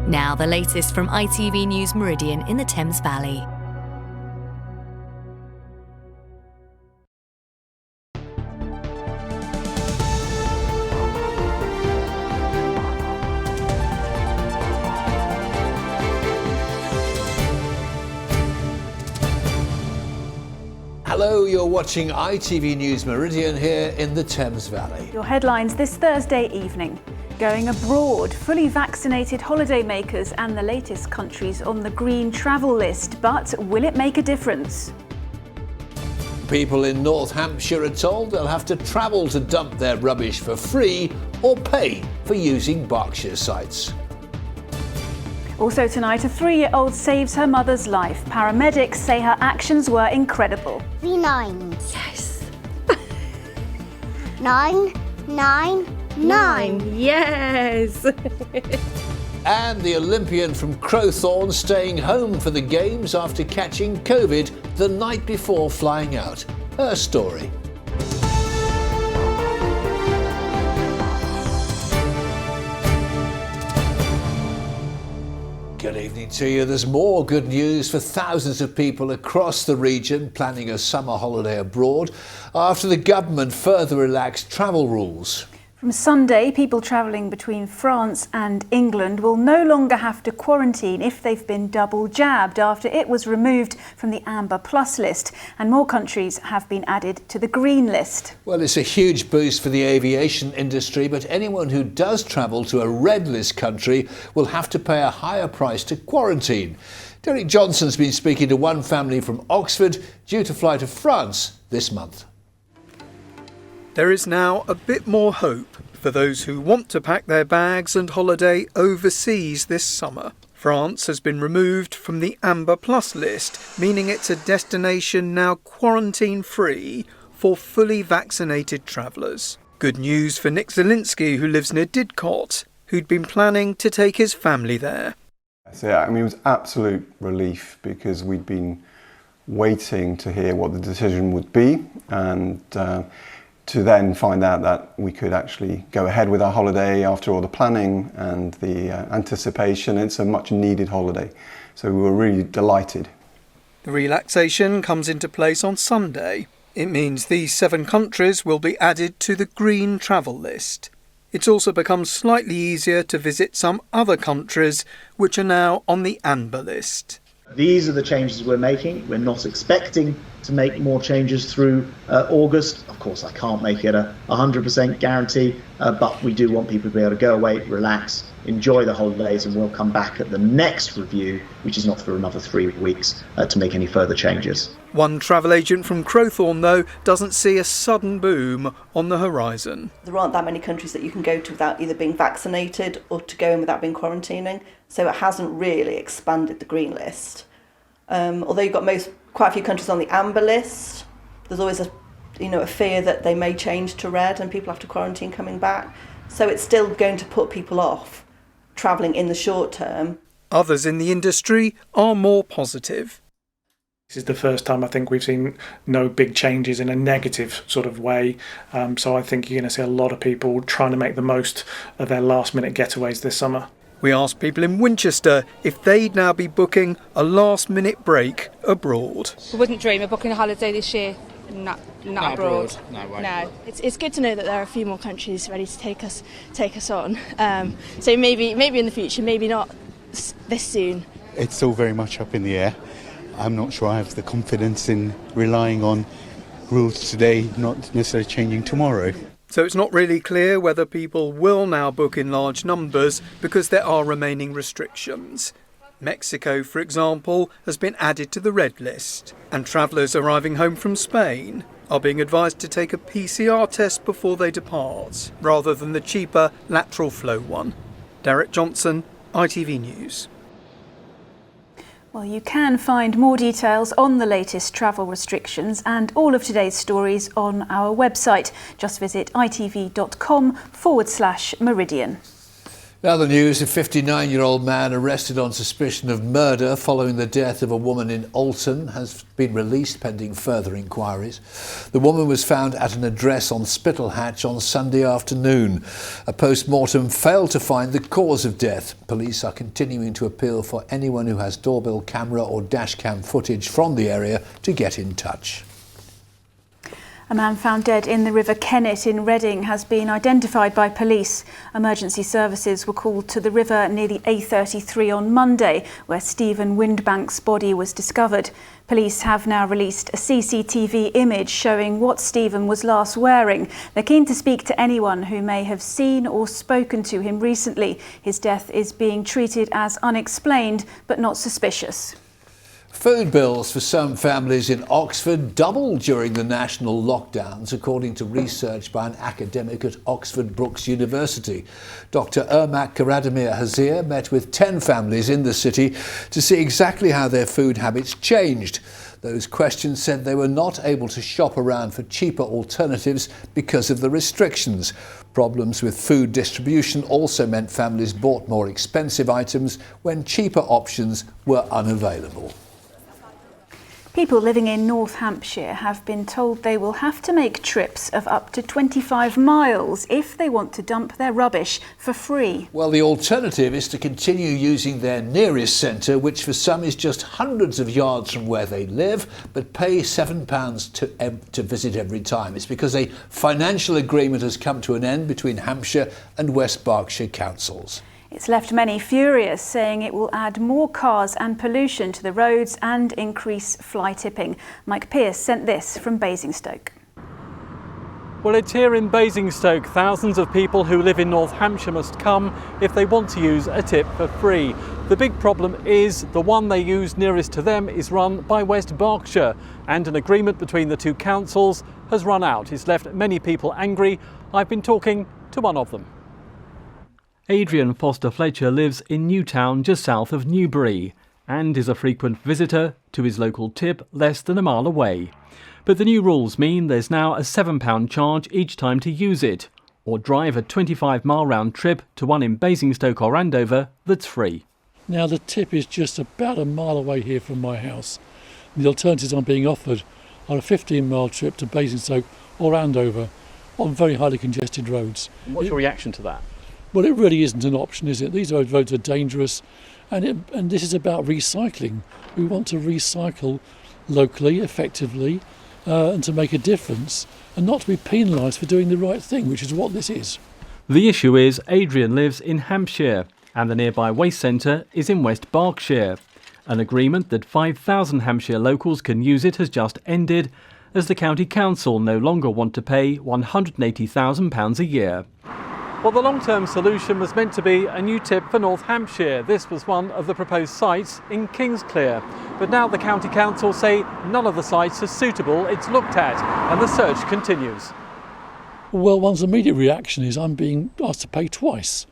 Now the latest from ITV News Meridian in the Thames Valley. Hello, you're watching ITV News Meridian here in the Thames Valley. Your headlines this Thursday evening. Going abroad, fully vaccinated holidaymakers and the latest countries on the green travel list. But will it make a difference? People in North Hampshire are told they'll have to travel to dump their rubbish for free or pay for using Berkshire sites. Also tonight, a 3-year-old saves her mother's life. Paramedics say her actions were incredible. 3 9s. Yes. 9, 9, 9. Yes. And the Olympian from Crowthorne staying home for the Games after catching COVID the night before flying out. Her story. Good evening to you. There's more good news for thousands of people across the region planning a summer holiday abroad after the government further relaxed travel rules. From Sunday, people travelling between France and England will no longer have to quarantine if they've been double jabbed after it was removed from the Amber Plus list, and more countries have been added to the Green list. Well, it's a huge boost for the aviation industry, but anyone who does travel to a red list country will have to pay a higher price to quarantine. Derek Johnson's been speaking to one family from Oxford due to fly to France this month. There is now a bit more hope for those who want to pack their bags and holiday overseas this summer. France has been removed from the Amber Plus list, meaning it's a destination now quarantine-free for fully vaccinated travellers. Good news for Nick Zielinski, who lives near Didcot, who'd been planning to take his family there. So, yeah, it was absolute relief because we'd been waiting to hear what the decision would be, and to then find out that we could actually go ahead with our holiday after all the planning and the anticipation. It's a much needed holiday, so we were really delighted. The relaxation comes into place on Sunday. It means these 7 countries will be added to the green travel list. It's also become slightly easier to visit some other countries which are now on the amber list. These are the changes we're making. We're not expecting to make more changes through August. Of course, I can't make it a 100% guarantee, but we do want people to be able to go away, relax, enjoy the holidays, and we'll come back at the next review, which is not for another 3 weeks, to make any further changes. One travel agent from Crowthorne, though, doesn't see a sudden boom on the horizon. There aren't that many countries that you can go to without either being vaccinated or to go in without being quarantining, so it hasn't really expanded the green list. Although you've got quite a few countries on the amber list, there's always a fear that they may change to red and people have to quarantine coming back. So it's still going to put people off travelling in the short term. Others in the industry are more positive. This is the first time I think we've seen no big changes in a negative sort of way. So I think you're going to see a lot of people trying to make the most of their last minute getaways this summer. We asked people in Winchester if they'd now be booking a last-minute break abroad. We wouldn't dream of booking a holiday this year, not abroad. No. It's good to know that there are a few more countries ready to take us on. So maybe in the future, maybe not this soon. It's all very much up in the air. I'm not sure I have the confidence in relying on rules today, not necessarily changing tomorrow. So it's not really clear whether people will now book in large numbers because there are remaining restrictions. Mexico, for example, has been added to the red list, and travellers arriving home from Spain are being advised to take a PCR test before they depart, rather than the cheaper lateral flow one. Derek Johnson, ITV News. Well, you can find more details on the latest travel restrictions and all of today's stories on our website. Just visit itv.com/Meridian. Now the news, a 59-year-old man arrested on suspicion of murder following the death of a woman in Alton has been released pending further inquiries. The woman was found at an address on Spittlehatch on Sunday afternoon. A post-mortem failed to find the cause of death. Police are continuing to appeal for anyone who has doorbell camera or dashcam footage from the area to get in touch. A man found dead in the River Kennet in Reading has been identified by police. Emergency services were called to the river near the A33 on Monday, where Stephen Windbank's body was discovered. Police have now released a CCTV image showing what Stephen was last wearing. They're keen to speak to anyone who may have seen or spoken to him recently. His death is being treated as unexplained but not suspicious. Food bills for some families in Oxford doubled during the national lockdowns, according to research by an academic at Oxford Brookes University. Dr. Irmak Karademir Hazir met with 10 families in the city to see exactly how their food habits changed. Those questions said they were not able to shop around for cheaper alternatives because of the restrictions. Problems with food distribution also meant families bought more expensive items when cheaper options were unavailable. People living in North Hampshire have been told they will have to make trips of up to 25 miles if they want to dump their rubbish for free. Well, the alternative is to continue using their nearest centre, which for some is just hundreds of yards from where they live, but pay £7 to visit every time. It's because a financial agreement has come to an end between Hampshire and West Berkshire councils. It's left many furious, saying it will add more cars and pollution to the roads and increase fly tipping. Mike Pearce sent this from Basingstoke. Well, it's here in Basingstoke. Thousands of people who live in North Hampshire must come if they want to use a tip for free. The big problem is the one they use nearest to them is run by West Berkshire, and an agreement between the two councils has run out. It's left many people angry. I've been talking to one of them. Adrian Foster Fletcher lives in Newtown, just south of Newbury, and is a frequent visitor to his local tip less than a mile away. But the new rules mean there's now a £7 charge each time to use it, or drive a 25-mile round trip to one in Basingstoke or Andover that's free. Now the tip is just about a mile away here from my house. The alternatives I'm being offered are a 15-mile trip to Basingstoke or Andover on very highly congested roads. What's your reaction to that? Well, it really isn't an option, is it? These roads are dangerous, and this is about recycling. We want to recycle locally, effectively, and to make a difference, and not to be penalised for doing the right thing, which is what this is. The issue is Adrian lives in Hampshire, and the nearby waste centre is in West Berkshire. An agreement that 5,000 Hampshire locals can use it has just ended, as the county council no longer want to pay £180,000 a year. Well, the long-term solution was meant to be a new tip for North Hampshire. This was one of the proposed sites in Kingsclear. But now the County Council say none of the sites are suitable it's looked at, and the search continues. Well, one's immediate reaction is I'm being asked to pay twice,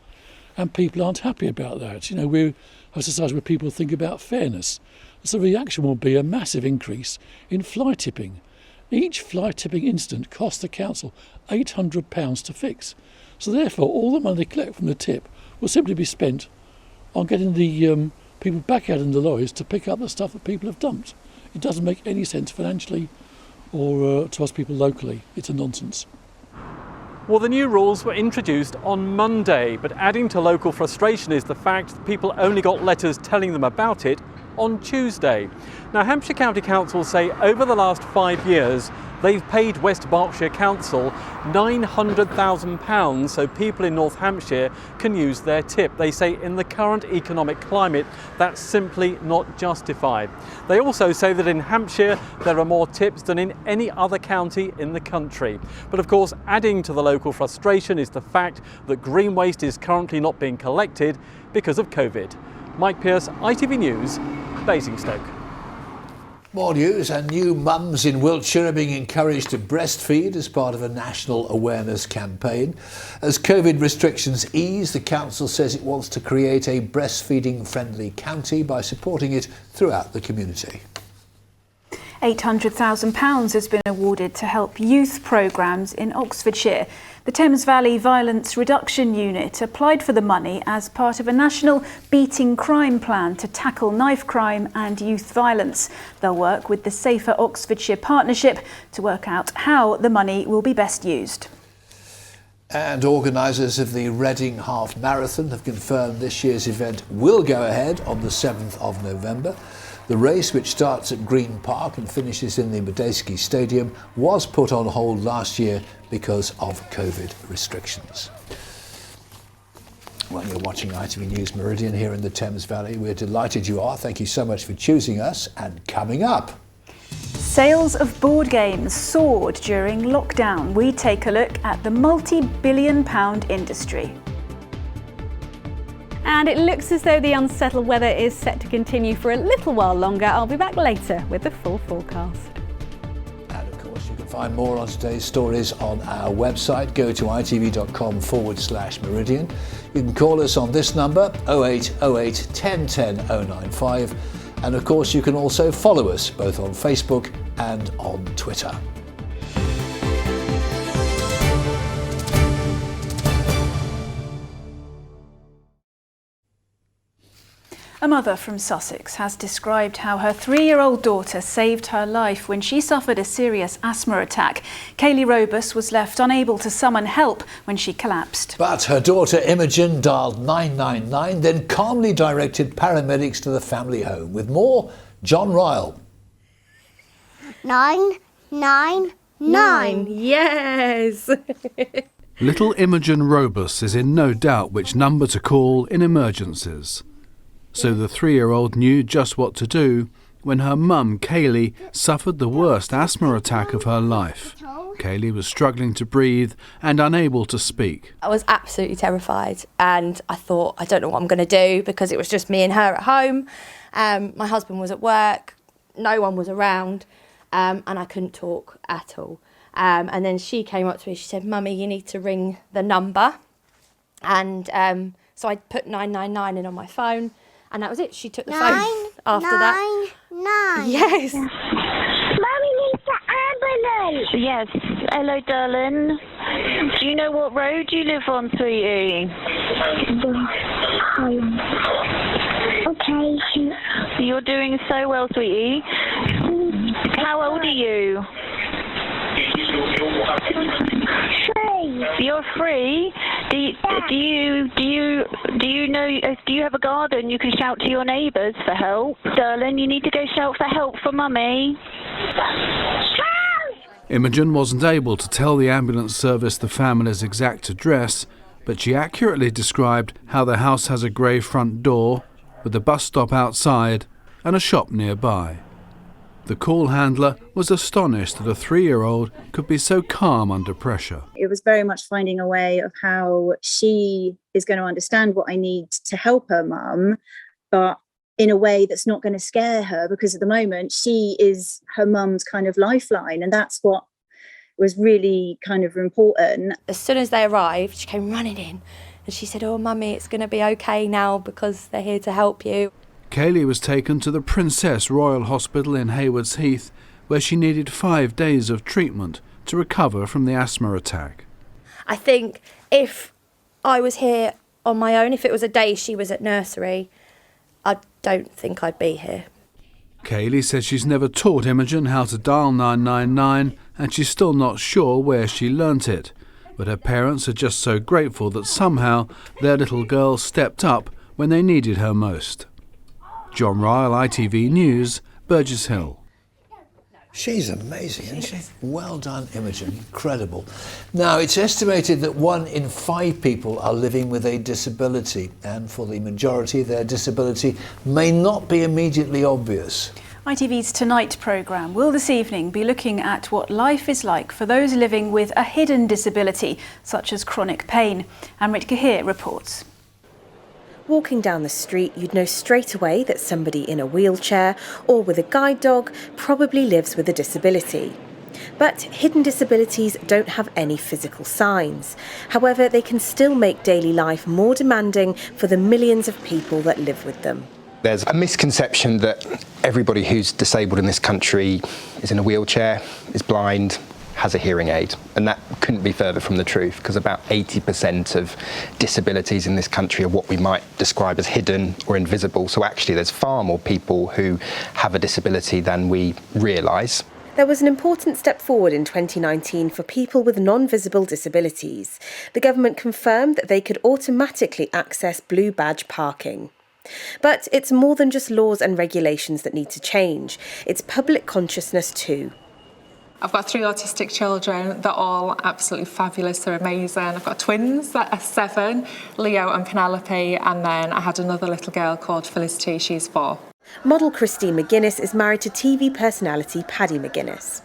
and people aren't happy about that. You know, we're a society where people think about fairness. So the reaction will be a massive increase in fly tipping. Each fly tipping incident costs the council £800 to fix. So therefore, all the money they collect from the tip will simply be spent on getting the people back out in the lorries to pick up the stuff that people have dumped. It doesn't make any sense financially or to us people locally. It's a nonsense. Well, the new rules were introduced on Monday, but adding to local frustration is the fact that people only got letters telling them about it on Tuesday. Now, Hampshire County Council say over the last 5 years, they've paid West Berkshire Council £900,000 so people in North Hampshire can use their tip. They say in the current economic climate, that's simply not justified. They also say that in Hampshire, there are more tips than in any other county in the country. But of course, adding to the local frustration is the fact that green waste is currently not being collected because of COVID. Mike Pearce, ITV News, Basingstoke. More news, and new mums in Wiltshire are being encouraged to breastfeed as part of a national awareness campaign. As COVID restrictions ease, the council says it wants to create a breastfeeding-friendly county by supporting it throughout the community. £800,000 has been awarded to help youth programmes in Oxfordshire. The Thames Valley Violence Reduction Unit applied for the money as part of a national beating crime plan to tackle knife crime and youth violence. They'll work with the Safer Oxfordshire Partnership to work out how the money will be best used. And organisers of the Reading Half Marathon have confirmed this year's event will go ahead on the 7th of November. The race, which starts at Green Park and finishes in the Medeski Stadium, was put on hold last year because of COVID restrictions. Well, you're watching ITV News Meridian here in the Thames Valley. We're delighted you are. Thank you so much for choosing us. And coming up, sales of board games soared during lockdown. We take a look at the multi-billion-pound industry. And it looks as though the unsettled weather is set to continue for a little while longer. I'll be back later with the full forecast. And of course, you can find more on today's stories on our website. Go to itv.com/Meridian. You can call us on this number, 0808 1010 095. And of course, you can also follow us both on Facebook and on Twitter. A mother from Sussex has described how her 3-year-old daughter saved her life when she suffered a serious asthma attack. Kaylee Robus was left unable to summon help when she collapsed. But her daughter Imogen dialed 999, then calmly directed paramedics to the family home. With more, John Ryle. 999. Yes! Little Imogen Robus is in no doubt which number to call in emergencies. So the 3-year-old knew just what to do when her mum, Kaylee, suffered the worst asthma attack of her life. Kaylee was struggling to breathe and unable to speak. I was absolutely terrified, and I thought, I don't know what I'm going to do, because it was just me and her at home. My husband was at work, no one was around, and I couldn't talk at all. And then she came up to me, she said, "Mummy, you need to ring the number." And so I put 999 in on my phone. And that was it. She took the phone after that. 999. Yes. Mummy needs the ambulance. Yes. Hello, darling. Do you know what road you live on, sweetie? Okay. You're doing so well, sweetie. How old are you? 3. You're 3. Do you have a garden you can shout to your neighbours for help? Darling, you need to go shout for help for Mummy. Imogen wasn't able to tell the ambulance service the family's exact address, but she accurately described how the house has a grey front door, with a bus stop outside and a shop nearby. The call handler was astonished that a 3-year-old could be so calm under pressure. It was very much finding a way of how she is going to understand what I need to help her mum, but in a way that's not going to scare her, because at the moment she is her mum's kind of lifeline, and that's what was really kind of important. As soon as they arrived, she came running in and she said, "Oh, Mummy, it's going to be okay now because they're here to help you." Kaylee was taken to the Princess Royal Hospital in Haywards Heath, where she needed 5 days of treatment to recover from the asthma attack. I think if I was here on my own, if it was a day she was at nursery, I don't think I'd be here. Kaylee says she's never taught Imogen how to dial 999, and she's still not sure where she learnt it. But her parents are just so grateful that somehow their little girl stepped up when they needed her most. John Ryle, ITV News, Burgess Hill. She's amazing, isn't she? Well done, Imogen. Incredible. Now, it's estimated that 1 in 5 people are living with a disability, and for the majority, their disability may not be immediately obvious. ITV's Tonight programme will this evening be looking at what life is like for those living with a hidden disability, such as chronic pain. Amrit Kahir reports. Walking down the street, you'd know straight away that somebody in a wheelchair or with a guide dog probably lives with a disability. But hidden disabilities don't have any physical signs. However, they can still make daily life more demanding for the millions of people that live with them. There's a misconception that everybody who's disabled in this country is in a wheelchair, is blind, has a hearing aid, and that couldn't be further from the truth, because about 80% of disabilities in this country are what we might describe as hidden or invisible. So actually there's far more people who have a disability than we realise. There was an important step forward in 2019 for people with non-visible disabilities. The government confirmed that they could automatically access blue badge parking. But it's more than just laws and regulations that need to change. It's public consciousness too. I've got 3 autistic children. They're all absolutely fabulous. They're amazing. I've got twins that are 7, Leo and Penelope, and then I had another little girl called Felicity. She's 4. Model Christine McGuinness is married to TV personality Paddy McGuinness.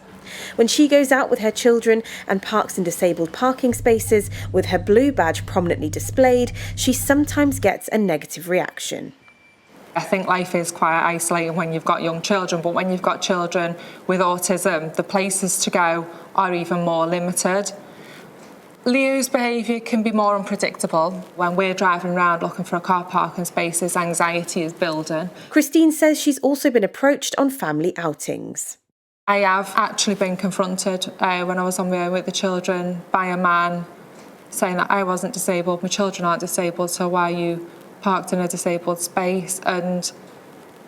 When she goes out with her children and parks in disabled parking spaces with her blue badge prominently displayed, she sometimes gets a negative reaction. I think life is quite isolating when you've got young children, but when you've got children with autism, the places to go are even more limited. Leo's behaviour can be more unpredictable. When we're driving around looking for a car parking space, his anxiety is building. Christine says she's also been approached on family outings. I have actually been confronted when I was on my own with the children by a man saying that I wasn't disabled, my children aren't disabled, so why are you parked in a disabled space? And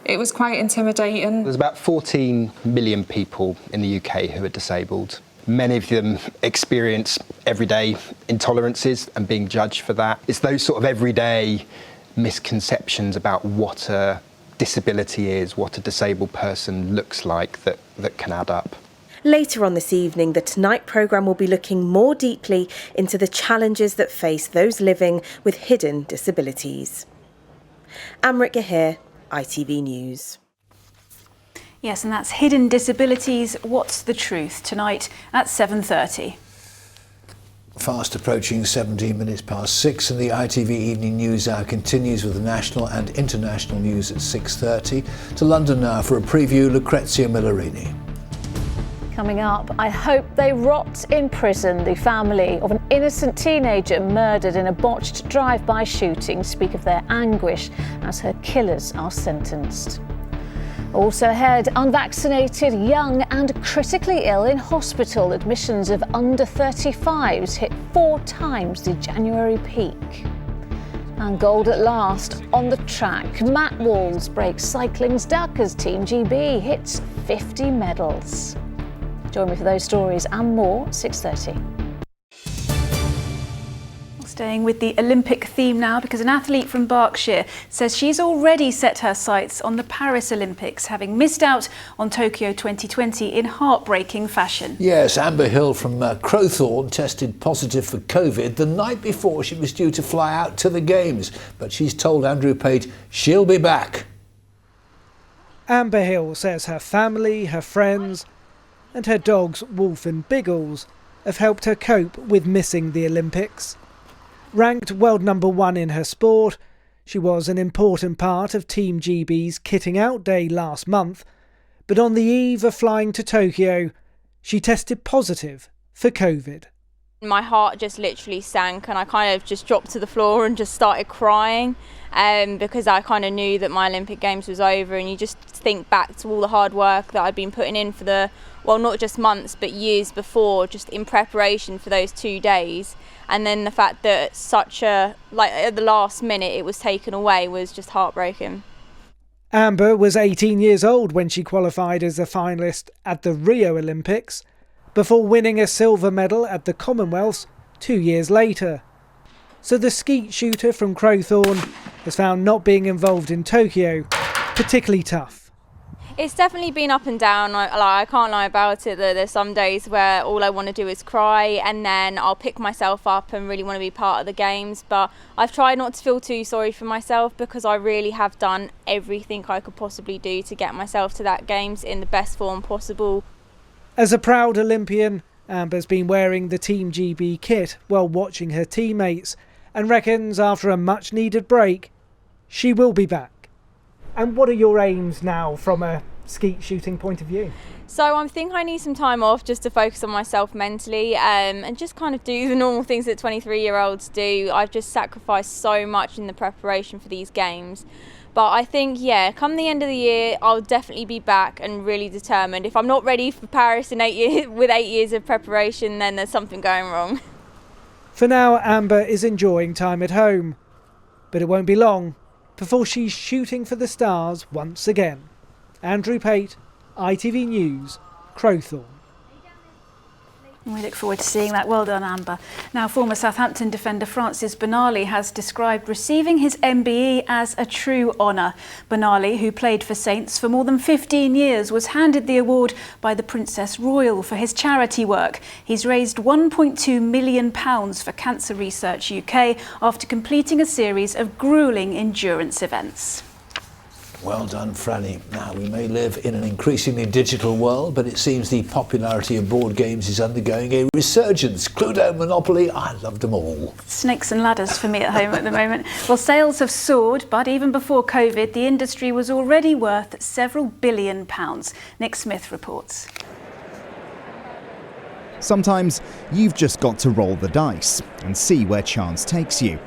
it was quite intimidating. There's about 14 million people in the UK who are disabled. Many of them experience everyday intolerances and being judged for that. It's those sort of everyday misconceptions about what a disability is, what a disabled person looks like that can add up. Later on this evening, the Tonight programme will be looking more deeply into the challenges that face those living with hidden disabilities. Amrit Gahir, ITV News. Yes, and that's Hidden Disabilities, What's the Truth, tonight at 7:30. Fast approaching 17 minutes past 6, and the ITV Evening News Hour continues with the national and international news at 6:30. To London now for a preview, Lucrezia Millarini. Coming up, I hope they rot in prison. The family of an innocent teenager murdered in a botched drive-by shooting speak of their anguish as her killers are sentenced. Also ahead, unvaccinated, young and critically ill in hospital. Admissions of under 35s hit 4 times the January peak. And gold at last on the track. Matt Walls breaks cycling's duck as Team GB hits 50 medals. Join me for those stories and more, 6:30. Staying with the Olympic theme now, because an athlete from Berkshire says she's already set her sights on the Paris Olympics, having missed out on Tokyo 2020 in heartbreaking fashion. Yes, Amber Hill from Crowthorne tested positive for COVID the night before she was due to fly out to the Games, but she's told Andrew Pate she'll be back. Amber Hill says her family, her friends and her dogs Wolf and Biggles have helped her cope with missing the Olympics. Ranked world number 1 in her sport, she was an important part of Team GB's kitting out day last month, but on the eve of flying to Tokyo, she tested positive for COVID. My heart just literally sank and I kind of just dropped to the floor and just started crying because I kind of knew that my Olympic Games was over, and you just think back to all the hard work that I'd been putting in for not just months but years before, just in preparation for those 2 days. And then the fact that at the last minute it was taken away was just heartbreaking. Amber was 18 years old when she qualified as a finalist at the Rio Olympics, before winning a silver medal at the Commonwealths 2 years later. So the skeet shooter from Crowthorne has found not being involved in Tokyo particularly tough. It's definitely been up and down. I can't lie about it. There's some days where all I want to do is cry, and then I'll pick myself up and really want to be part of the Games. But I've tried not to feel too sorry for myself, because I really have done everything I could possibly do to get myself to that Games in the best form possible. As a proud Olympian, Amber's been wearing the Team GB kit while watching her teammates, and reckons after a much needed break, she will be back. And what are your aims now from a skeet shooting point of view? So I think I need some time off just to focus on myself mentally and just kind of do the normal things that 23-year-olds do. I've just sacrificed so much in the preparation for these Games. But I think, yeah, come the end of the year, I'll definitely be back and really determined. If I'm not ready for Paris in 8 years, with 8 years of preparation, then there's something going wrong. For now, Amber is enjoying time at home. But it won't be long before she's shooting for the stars once again. Andrew Pate, ITV News, Crowthorne. We look forward to seeing that. Well done, Amber. Now, former Southampton defender Francis Benali has described receiving his MBE as a true honour. Benali, who played for Saints for more than 15 years, was handed the award by the Princess Royal for his charity work. He's raised £1.2 million for Cancer Research UK after completing a series of gruelling endurance events. Well done, Franny. Now, we may live in an increasingly digital world, but it seems the popularity of board games is undergoing a resurgence. Cluedo, Monopoly, I love them all. Snakes and ladders for me at home at the moment. Well, sales have soared, but even before COVID, the industry was already worth several £billion. Nick Smith reports. Sometimes you've just got to roll the dice and see where chance takes you.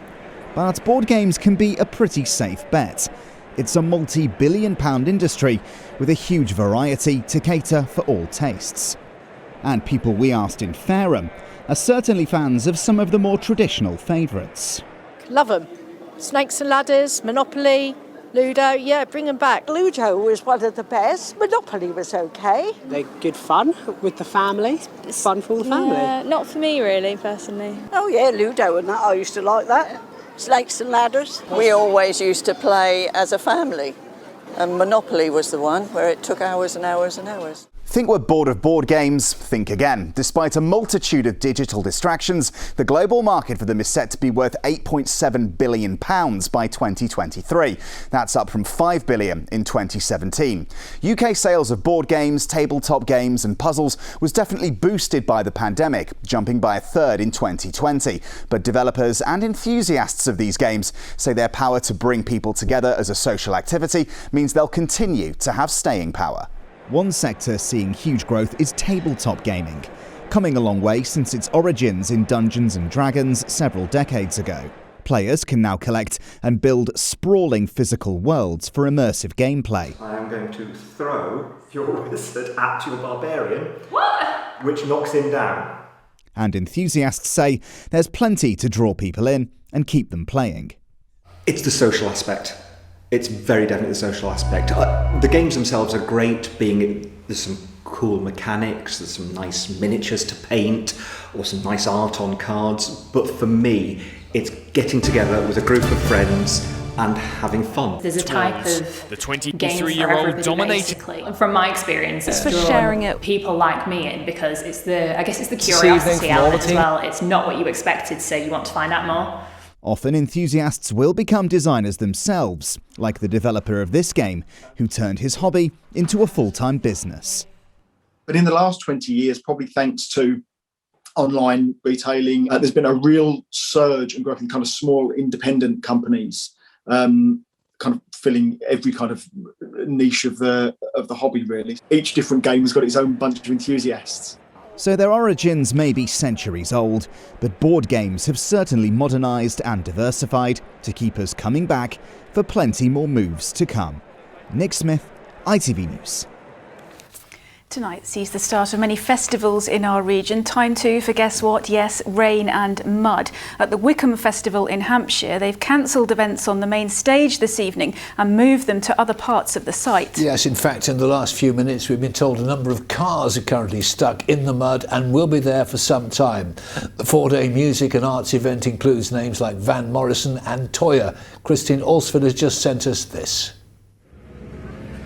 But board games can be a pretty safe bet. It's a multi-billion-pound industry with a huge variety to cater for all tastes. And people we asked in Fareham are certainly fans of some of the more traditional favourites. Love them. Snakes and ladders, Monopoly, Ludo, yeah, bring them back. Ludo was one of the best. Monopoly was okay. They're good fun with the family. It's fun for the family. Yeah, not for me really, personally. Oh yeah, Ludo and that, I used to like that. Snakes and ladders. We always used to play as a family, and Monopoly was the one where it took hours and hours and hours. Think we're bored of board games? Think again. Despite a multitude of digital distractions, the global market for them is set to be worth £8.7 billion by 2023. That's up from £5 billion in 2017. UK sales of board games, tabletop games and puzzles was definitely boosted by the pandemic, jumping by a third in 2020. But developers and enthusiasts of these games say their power to bring people together as a social activity means they'll continue to have staying power. One sector seeing huge growth is tabletop gaming, coming a long way since its origins in Dungeons & Dragons several decades ago. Players can now collect and build sprawling physical worlds for immersive gameplay. I am going to throw your wizard at your barbarian, What? which knocks him down. And enthusiasts say there's plenty to draw people in and keep them playing. It's the social aspect. It's very definitely the social aspect. The games themselves are great, there's some cool mechanics, there's some nice miniatures to paint, or some nice art on cards, but for me, it's getting together with a group of friends and having fun. There's a type of the games for everybody, basically. From my experience, it's for sharing it, people like me in, because it's the curiosity element as well. It's not what you expected, so you want to find out more. Often enthusiasts will become designers themselves, like the developer of this game, who turned his hobby into a full-time business. But in the last 20 years, probably thanks to online retailing, there's been a real surge and growth in kind of small independent companies, kind of filling every kind of niche of the hobby, really. Each different game has got its own bunch of enthusiasts. So their origins may be centuries old, but board games have certainly modernised and diversified to keep us coming back for plenty more moves to come. Nick Smith, ITV News. Tonight sees the start of many festivals in our region. Time too for, guess what? Yes, rain and mud. At the Wickham Festival in Hampshire, they've cancelled events on the main stage this evening and moved them to other parts of the site. Yes, in fact, in the last few minutes, we've been told a number of cars are currently stuck in the mud and will be there for some time. The 4-day music and arts event includes names like Van Morrison and Toyah. Christine Alsford has just sent us this.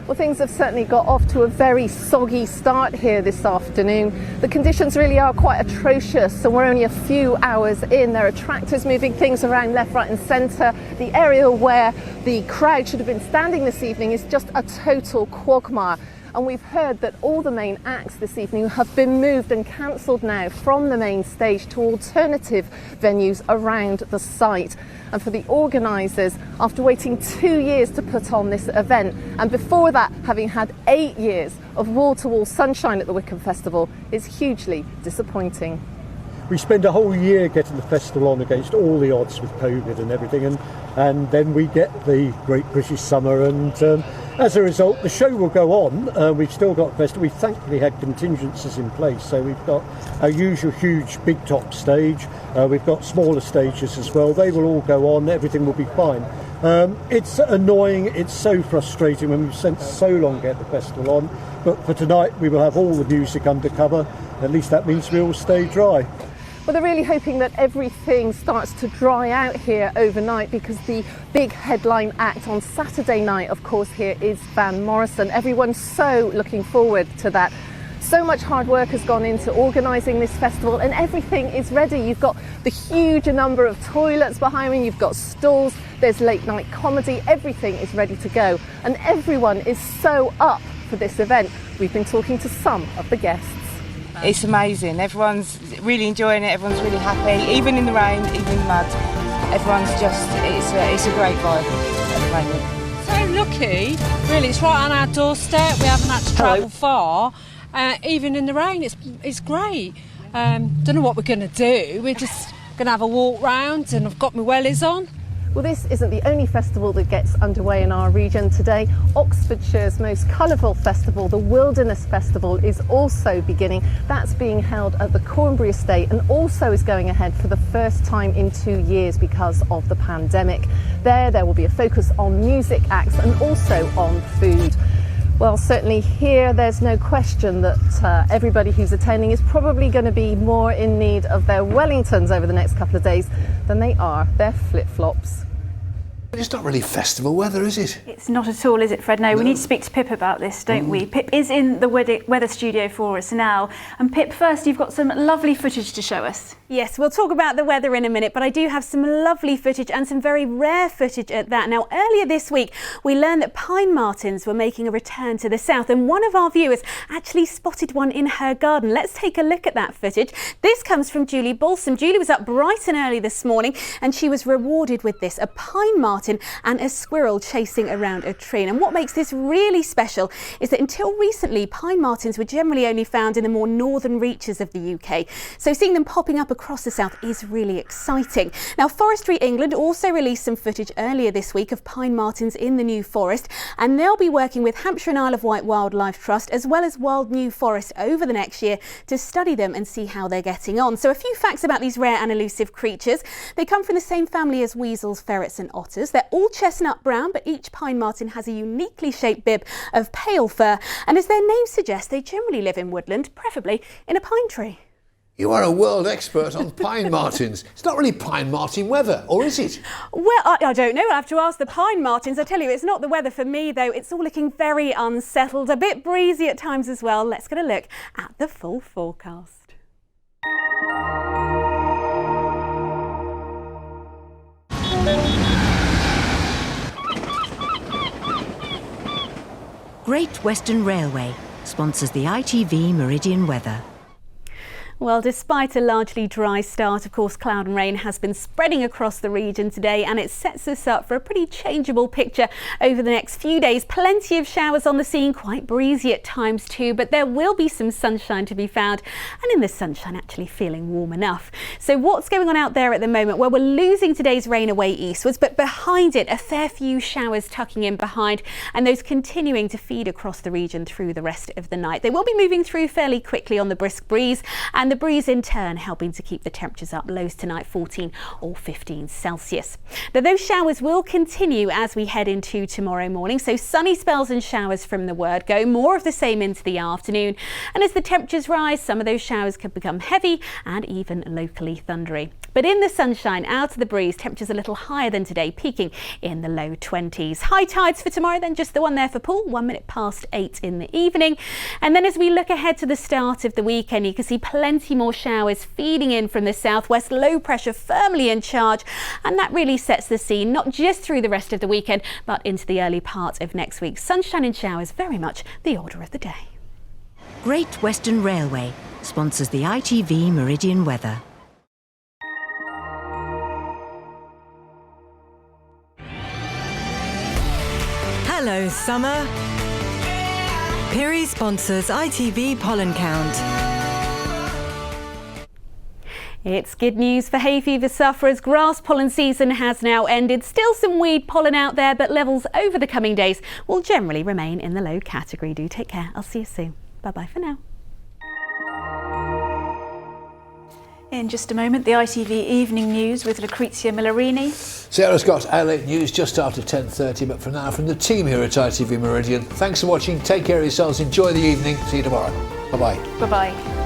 Well, things have certainly got off to a very soggy start here this afternoon. The conditions really are quite atrocious, and we're only a few hours in. There are tractors moving things around left, right and centre. The area where the crowd should have been standing this evening is just a total quagmire. And we've heard that all the main acts this evening have been moved and cancelled now from the main stage to alternative venues around the site. And for the organisers, after waiting 2 years to put on this event, and before that having had 8 years of wall-to-wall sunshine at the Wickham Festival, it's hugely disappointing. we spend a whole year getting the festival on against all the odds with COVID and everything, and then we get the Great British Summer, and as a result the show will go on. We've still got festival. We thankfully had contingencies in place, so we've got our usual huge big top stage, we've got smaller stages as well. They will all go on, everything will be fine. It's annoying, it's so frustrating when we've spent so long to get the festival on, but for tonight we will have all the music under cover. At least that means we all stay dry. Well, they're really hoping that everything starts to dry out here overnight, because the big headline act on Saturday night, of course, here is Van Morrison. Everyone's so looking forward to that. So much hard work has gone into organising this festival, and everything is ready. You've got the huge number of toilets behind me, you've got stalls, there's late night comedy, everything is ready to go. And everyone is so up for this event. We've been talking to some of the guests. It's amazing, everyone's really enjoying it, everyone's really happy, even in the rain, even in the mud. Everyone's just, it's a great vibe at the moment. So lucky, really, it's right on our doorstep, we haven't had to travel far. Even in the rain, it's great. Don't know what we're going to do. We're just going to have a walk round, and I've got my wellies on. Well, this isn't the only festival that gets underway in our region today. Oxfordshire's most colourful festival, the Wilderness Festival, is also beginning. That's being held at the Cornbury Estate, and also is going ahead for the first time in 2 years because of the pandemic. There will be a focus on music acts and also on food. Well, certainly here there's no question that everybody who's attending is probably going to be more in need of their Wellingtons over the next couple of days than they are their flip-flops. But it's not really festival weather, is it? It's not at all, is it, Fred? No, we need to speak to Pip about this, don't we? Pip is in the weather studio for us now. And Pip, first, you've got some lovely footage to show us. Yes, we'll talk about the weather in a minute, but I do have some lovely footage, and some very rare footage at that. Now, earlier this week, we learned that pine martins were making a return to the south, and one of our viewers actually spotted one in her garden. Let's take a look at that footage. This comes from Julie Balsam. Julie was up bright and early this morning, and she was rewarded with this, a pine martin and a squirrel chasing around a tree. And what makes this really special is that until recently, pine martins were generally only found in the more northern reaches of the UK. So seeing them popping up across the south is really exciting. Now, Forestry England also released some footage earlier this week of pine martins in the New Forest, and they'll be working with Hampshire and Isle of Wight Wildlife Trust as well as Wild New Forest over the next year to study them and see how they're getting on. So a few facts about these rare and elusive creatures. They come from the same family as weasels, ferrets and otters. They're all chestnut brown, but each pine martin has a uniquely shaped bib of pale fur, and as their name suggests, they generally live in woodland, preferably in a pine tree. You are a world expert on pine martins. It's not really pine martin weather, or is it? Well, I don't know. I'll have to ask the pine martins. I tell you, it's not the weather for me, though. It's all looking very unsettled, a bit breezy at times as well. Let's get a look at the full forecast. Great Western Railway sponsors the ITV Meridian weather. Well, despite a largely dry start, of course, cloud and rain has been spreading across the region today, and it sets us up for a pretty changeable picture over the next few days. Plenty of showers on the scene, quite breezy at times too, but there will be some sunshine to be found, and in the sunshine actually feeling warm enough. So what's going on out there at the moment? Well, we're losing today's rain away eastwards, but behind it, a fair few showers tucking in behind, and those continuing to feed across the region through the rest of the night. They will be moving through fairly quickly on the brisk breeze, and the breeze in turn helping to keep the temperatures up. Lows tonight 14 or 15 Celsius. Now those showers will continue as we head into tomorrow morning, so sunny spells and showers from the word go, more of the same into the afternoon, and as the temperatures rise, some of those showers can become heavy and even locally thundery. But in the sunshine, out of the breeze, temperatures a little higher than today, peaking in the low 20s. High tides for tomorrow, then just the one there for Poole, 1 minute past 8 in the evening. And then as we look ahead to the start of the weekend, you can see plenty more showers feeding in from the southwest, low pressure firmly in charge, and that really sets the scene not just through the rest of the weekend but into the early part of next week. Sunshine and showers very much the order of the day. Great Western Railway sponsors the ITV Meridian weather. Hello, summer. Piri sponsors ITV Pollen Count. It's good news for hay fever sufferers. Grass pollen season has now ended. Still some weed pollen out there, but levels over the coming days will generally remain in the low category. Do take care. I'll see you soon. Bye-bye for now. In just a moment, the ITV Evening News with Lucrezia Millarini. Sarah's got LA News just after 10:30, but for now, from the team here at ITV Meridian, thanks for watching. Take care of yourselves. Enjoy the evening. See you tomorrow. Bye-bye. Bye-bye.